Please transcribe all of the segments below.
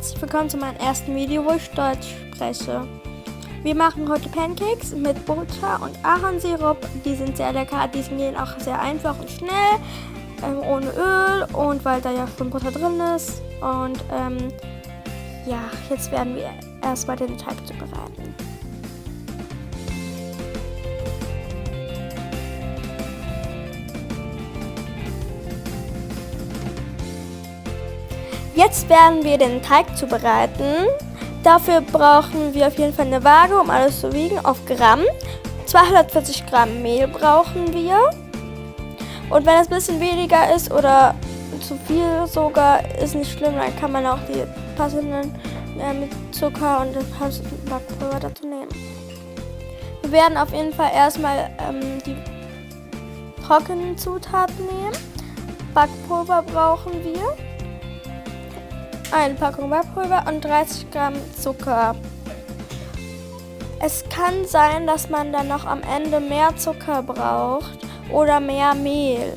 herzlich willkommen zu meinem ersten Video, wo ich Deutsch spreche. Wir machen heute Pancakes mit Butter und Ahornsirup. Die sind sehr lecker, die gehen auch sehr einfach und schnell, ohne Öl und weil da ja schon Butter drin ist. Und ja, jetzt werden wir erstmal den Teig zubereiten. Jetzt werden wir den Teig zubereiten. Dafür brauchen wir auf jeden Fall eine Waage, um alles zu wiegen, auf Gramm. 240 Gramm Mehl brauchen wir. Und wenn es ein bisschen weniger ist oder zu viel sogar, ist nicht schlimm, dann kann man auch die passenden mit Zucker und das passende Backpulver dazu nehmen. Wir werden auf jeden Fall erstmal die trockenen Zutaten nehmen. Backpulver brauchen wir. Eine Packung Backpulver und 30 Gramm Zucker. Es kann sein, dass man dann noch am Ende mehr Zucker braucht oder mehr Mehl.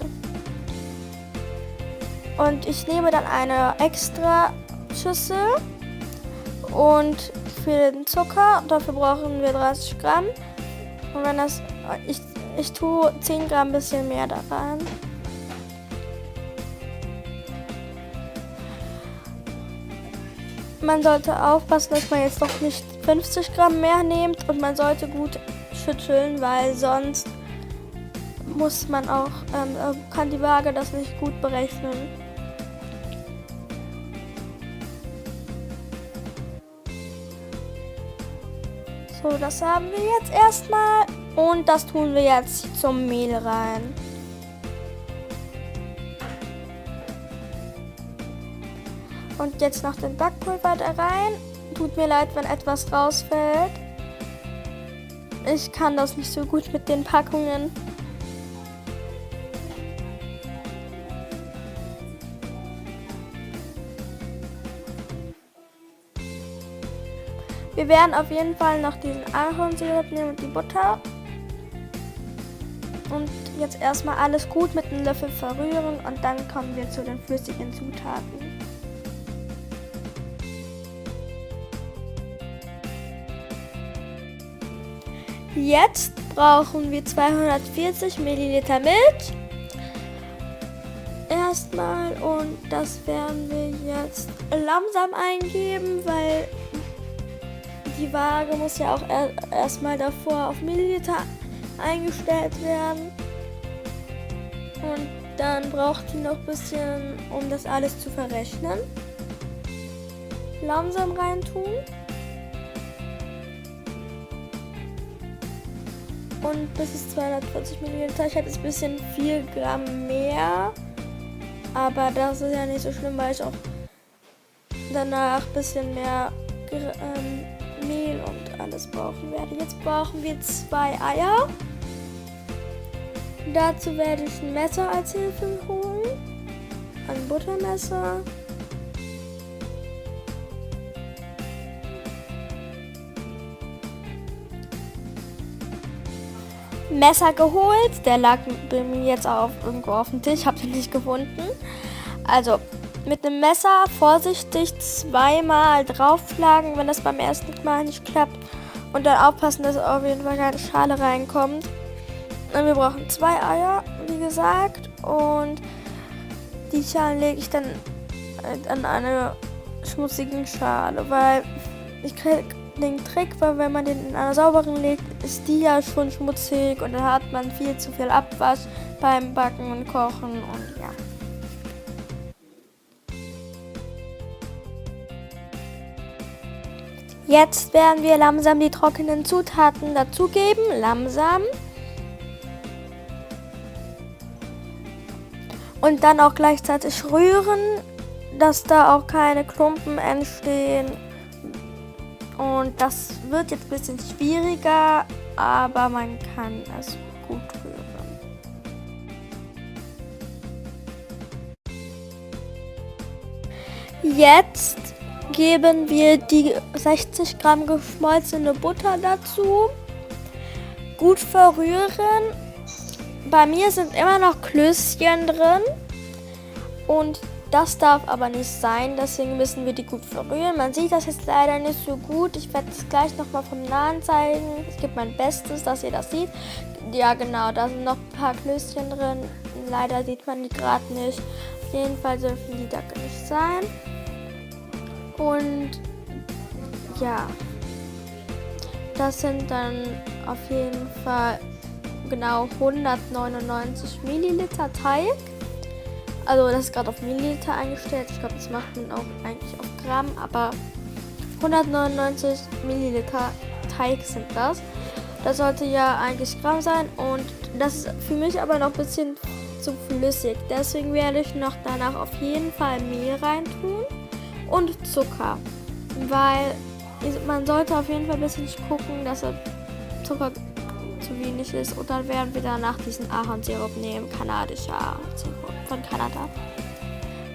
Und ich nehme dann eine extra Schüssel und für den Zucker, dafür brauchen wir 30 Gramm. Und wenn das, ich tue 10 Gramm bisschen mehr da rein. Man sollte aufpassen, dass man jetzt noch nicht 50 Gramm mehr nimmt und man sollte gut schütteln, weil sonst muss man auch, kann die Waage das nicht gut berechnen. So, das haben wir jetzt erstmal und das tun wir jetzt zum Mehl rein. Und jetzt noch den Backpulver da rein. Tut mir leid, wenn etwas rausfällt. Ich kann das nicht so gut mit den Packungen. Wir werden auf jeden Fall noch diesen Ahornsirup nehmen und die Butter. Und jetzt erstmal alles gut mit einem Löffel verrühren und dann kommen wir zu den flüssigen Zutaten. Jetzt brauchen wir 240 Milliliter Milch. Erstmal und das werden wir jetzt langsam eingeben, weil die Waage muss ja auch erstmal davor auf Milliliter eingestellt werden. Und dann braucht die noch ein bisschen, um das alles zu verrechnen. Langsam reintun. Und das ist 240 Milliliter. Ich hatte ein bisschen 4 Gramm mehr. Aber das ist ja nicht so schlimm, weil ich auch danach ein bisschen mehr Mehl und alles brauchen werde. Jetzt brauchen wir 2 Eier. Dazu werde ich ein Messer als Hilfe holen. Ein Buttermesser. Messer geholt, der lag bei mir jetzt irgendwo auf dem Tisch, habe den nicht gefunden. Also mit einem Messer vorsichtig zweimal draufschlagen, wenn das beim ersten Mal nicht klappt. Und dann aufpassen, dass auf jeden Fall keine Schale reinkommt. Und wir brauchen 2 Eier, wie gesagt. Und die Schalen lege ich dann an eine schmutzigen Schale, weil ich kriege den Trick, weil wenn man den in einer sauberen legt, ist die ja schon schmutzig und dann hat man viel zu viel Abwasch beim Backen und Kochen und ja. Jetzt werden wir langsam die trockenen Zutaten dazugeben, langsam. Und dann auch gleichzeitig rühren, dass da auch keine Klumpen entstehen. Und das wird jetzt ein bisschen schwieriger, aber man kann es gut rühren. Jetzt geben wir die 60 Gramm geschmolzene Butter dazu. Gut verrühren. Bei mir sind immer noch Klößchen drin. Und Das darf aber nicht sein, deswegen müssen wir die gut verrühren. Man sieht das jetzt leider nicht so gut. Ich werde es gleich nochmal vom Nahen zeigen. Ich gebe mein Bestes, dass ihr das seht. Ja genau, da sind noch ein paar Klößchen drin. Leider sieht man die gerade nicht. Auf jeden Fall dürfen die da nicht sein. Und ja, das sind dann auf jeden Fall genau 199 Milliliter Teig. Also das ist gerade auf Milliliter eingestellt. Ich glaube, das macht man auch eigentlich auf Gramm, aber 199 Milliliter Teig sind das. Das sollte ja eigentlich Gramm sein und das ist für mich aber noch ein bisschen zu flüssig. Deswegen werde ich noch danach auf jeden Fall Mehl reintun und Zucker, weil man sollte auf jeden Fall ein bisschen gucken, dass der Zucker zu wenig ist und dann werden wir danach diesen Ahornsirup nehmen, kanadischer Ahornsirup von Kanada.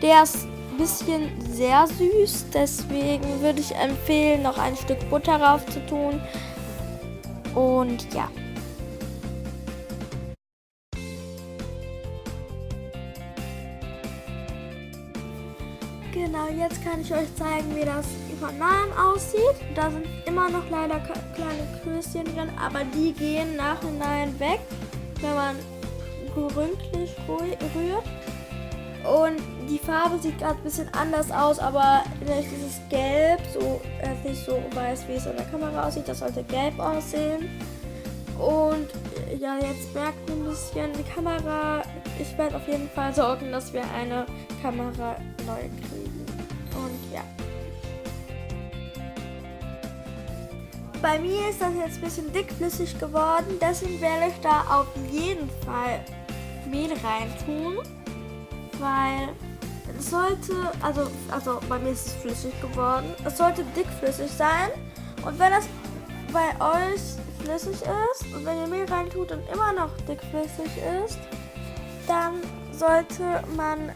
Der ist ein bisschen sehr süß, deswegen würde ich empfehlen, noch ein Stück Butter drauf zu tun und ja. Genau, jetzt kann ich euch zeigen, wie das von nahem aussieht. Da sind immer noch leider kleine Klößchen drin, aber die gehen nachhinein weg, wenn man gründlich rührt. Und die Farbe sieht gerade ein bisschen anders aus, aber dieses Gelb, so nicht so weiß, wie es in der Kamera aussieht, das sollte gelb aussehen. Und ja, jetzt merkt man ein bisschen die Kamera. Ich werde auf jeden Fall sorgen, dass wir eine Kamera neu kriegen. Und ja. Bei mir ist das jetzt ein bisschen dickflüssig geworden, deswegen werde ich da auf jeden Fall Mehl reintun, weil es sollte, also bei mir ist es flüssig geworden, es sollte dickflüssig sein und wenn das bei euch flüssig ist und wenn ihr Mehl reintut und immer noch dickflüssig ist, dann sollte man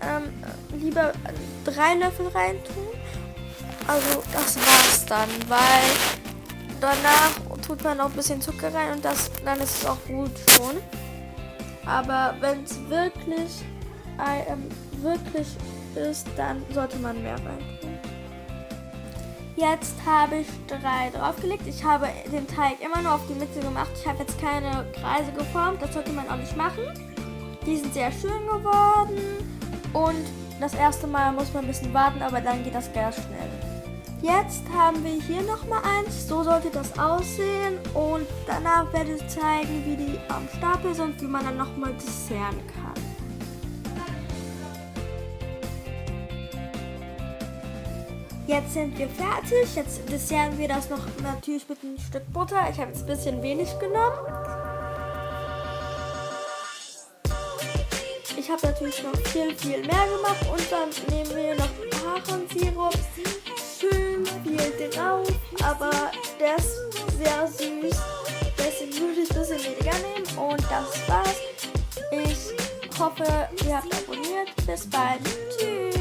lieber 3 Löffel reintun. Also das war's dann, weil danach tut man noch ein bisschen Zucker rein und dann ist es auch gut schon. Aber wenn es wirklich ist, dann sollte man mehr reintun. Jetzt habe ich 3 draufgelegt. Ich habe den Teig immer nur auf die Mitte gemacht. Ich habe jetzt keine Kreise geformt. Das sollte man auch nicht machen. Die sind sehr schön geworden. Und das erste Mal muss man ein bisschen warten, aber dann geht das ganz schnell. Jetzt haben wir hier nochmal eins. So sollte das aussehen. Und danach werde ich zeigen, wie die am Stapel sind, wie man dann nochmal desserten kann. Jetzt sind wir fertig. Jetzt desserten wir das noch natürlich mit einem Stück Butter. Ich habe jetzt ein bisschen wenig genommen. Ich habe natürlich noch viel mehr gemacht und dann nehmen wir noch Ahornsirup. Schön viel drauf, aber der ist sehr süß. Deswegen würde ich ein bisschen weniger nehmen und das war's. Ich hoffe, ihr habt abonniert. Bis bald. Tschüss.